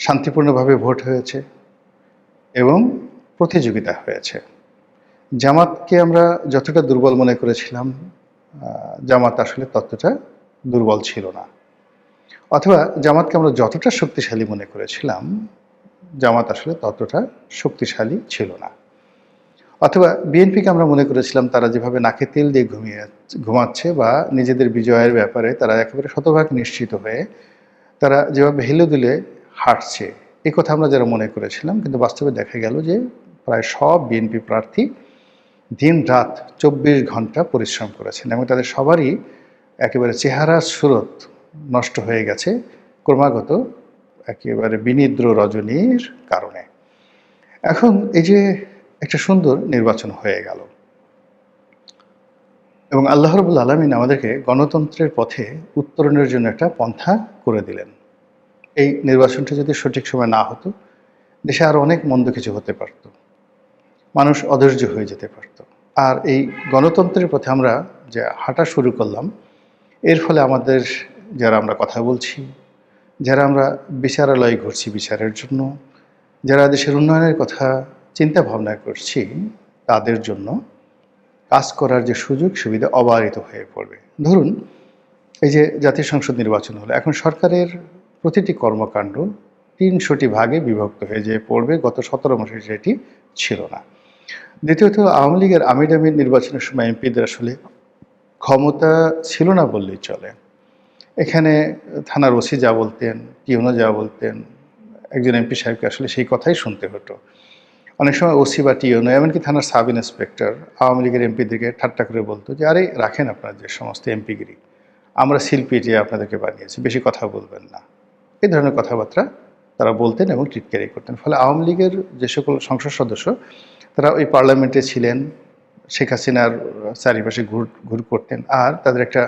শান্তিপূর্ণভাবে ভোট হয়েছে এবং প্রতিযোগিতা হয়েছে। জামাতকে আমরা যতটা দুর্বল মনে করেছিলাম, জামাত আসলে ততটা দুর্বল ছিল না। অথবা জামাতকে আমরা যতটা শক্তিশালী মনে করেছিলাম, জামাত আসলে ততটা শক্তিশালী ছিল না। অথবা বিএনপিকে আমরা মনে করেছিলাম তারা যেভাবে নাকে তেল দিয়ে ঘুমাচ্ছে বা নিজেদের বিজয়ের ব্যাপারে তারা একেবারে শতভাগ নিশ্চিত হয়ে তারা যেভাবে হেলে-দুলে হাঁটছে, এই কথা আমরা যারা মনে করেছিলাম, কিন্তু বাস্তবে দেখা গেল যে প্রায় সব বিএনপি প্রার্থী দিন-রাত ২৪ ঘন্টা পরিশ্রম করেছেন এবং তাদের সবারই একেবারে চেহারা সুরত নষ্ট হয়ে গেছে ক্রমাগত একেবারে বিনিদ্র রজনীর কারণে। এখন এই যে একটা সুন্দর নির্বাচন হয়ে গেল এবং আল্লাহ রাব্বুল আলামিন আমাদেরকে গণতন্ত্রের পথে উত্তরণের জন্য একটা পন্থা করে দিলেন। এই নির্বাচনটা যদি সঠিক সময় না হতো, দেশে আরও অনেক মন্দ কিছু হতে পারত, মানুষ অধৈর্য হয়ে যেতে পারত। আর এই গণতন্ত্রের পথে আমরা যে হাঁটা শুরু করলাম, এর ফলে আমাদের যারা আমরা কথা বলছি, যারা আমরা বিচারালয়ে ঘুরছি বিচারের জন্য, যারা দেশের উন্নয়নের কথা চিন্তা ভাবনা করছি, তাদের জন্য কাজ করার যে সুযোগ সুবিধা অবারিত হয়ে পড়বে। ধরুন এই যে জাতীয় সংসদ নির্বাচন হলো, এখন সরকারের প্রতিটি কর্মকাণ্ড ৩০০টি ভাগে বিভক্ত হয়ে যেয়ে পড়বে, গত ১৭ মাসে সেটি ছিল না। দ্বিতীয়ত আওয়ামী লীগের আমির নির্বাচনের সময় এমপিদের আসলে ক্ষমতা ছিল না বললেই চলে। এখানে থানার ওসি যা বলতেন, টিউনো যা বলতেন, একজন এমপি সাহেবকে আসলে সেই কথাই শুনতে হতো। অনেক সময় ওসি বা টিউনো, এমনকি থানার সাব ইন্সপেক্টর আওয়ামী লীগের এমপিদেরকে ঠাট্টা করে বলতো যে, আরে রাখেন আপনার যে সমস্ত এমপিগিরি, আমরা সিল পিটিয়ে আপনাদেরকে বানিয়েছি, বেশি কথা বলবেন না। এই ধরনের কথাবার্তা তারা বলতেন এবং টিটকারি করতেন। ফলে আওয়ামী লীগের যে সকল সংসদ সদস্য তারা ওই পার্লামেন্টে ছিলেন, শেখ হাসিনার চারিপাশে ঘুর করতেন, আর তাদের একটা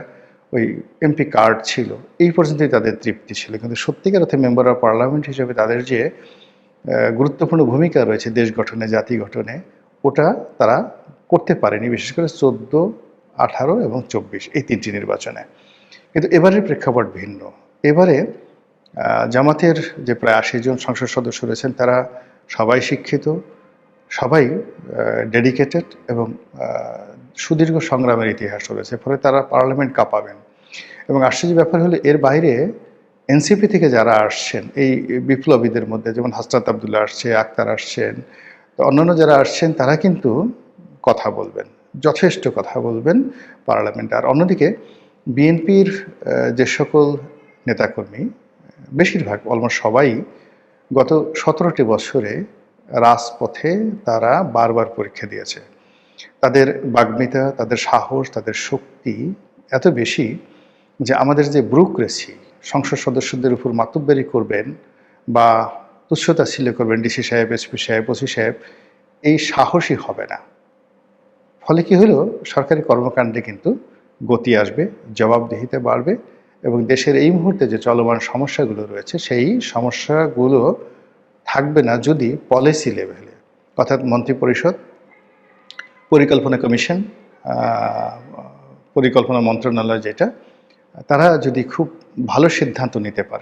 ওই এমপি কার্ড ছিল, এই পর্যন্তই তাদের তৃপ্তি ছিল। কিন্তু সত্যিকার অর্থে মেম্বার অফ পার্লামেন্ট হিসেবে তাদের যে গুরুত্বপূর্ণ ভূমিকা রয়েছে দেশ গঠনে, জাতি গঠনে, ওটা তারা করতে পারেনি, বিশেষ করে ১৪, ১৮ এবং ২৪ এই ৩টি নির্বাচনে। কিন্তু এবারের প্রেক্ষাপট ভিন্ন। এবারে জামাতের যে প্রায় ৮০ জন সংসদ সদস্য রয়েছেন তারা সবাই শিক্ষিত, সবাই ডেডিকেটেড এবং সুদীর্ঘ সংগ্রামের ইতিহাস রয়েছে, ফলে তারা পার্লামেন্ট কাঁপাবেন। এবং আশ্চর্য ব্যাপার হলো এর বাইরে এনসিপি থেকে যারা আসছেন এই বিপ্লবীদের মধ্যে, যেমন হাসনাত আবদুল্লাহ আসছে, আক্তার আসছেন, তো অন্যান্য যারা আসছেন তারা কিন্তু কথা বলবেন, যথেষ্ট কথা বলবেন পার্লামেন্টে। আর অন্যদিকে বিএনপির যে সকল নেতাকর্মী, বেশিরভাগ অলমোস্ট সবাই গত ১৭টি বছরে রাজপথে তারা বারবার পরীক্ষা দিয়েছে। তাদের বাগ্মিতা, তাদের সাহস, তাদের শক্তি এত বেশি যে আমাদের যে ব্যুরোক্রেসি, সংসদ সদস্যদের উপর মাতব্বরি করবেন বা তুচ্ছতাচ্ছিল্য করবেন ডিসি সাহেব, এসপি সাহেব, ওসি সাহেব, এই সাহসই হবে না। ফলে কি হলো, সরকারি কর্মকাণ্ডে কিন্তু গতি আসবে, জবাবদিহিতা বাড়বে এবং দেশের এই মুহূর্তে যে চলমান সমস্যাগুলো রয়েছে সেই সমস্যাগুলো থাকবে না যদি পলিসি লেভেলে, অর্থাৎ মন্ত্রিপরিষদ, পরিকল্পনা কমিশন, পরিকল্পনা মন্ত্রণালয় যেটা, তারা যদি খুব ভালো সিদ্ধান্ত নিতে পারে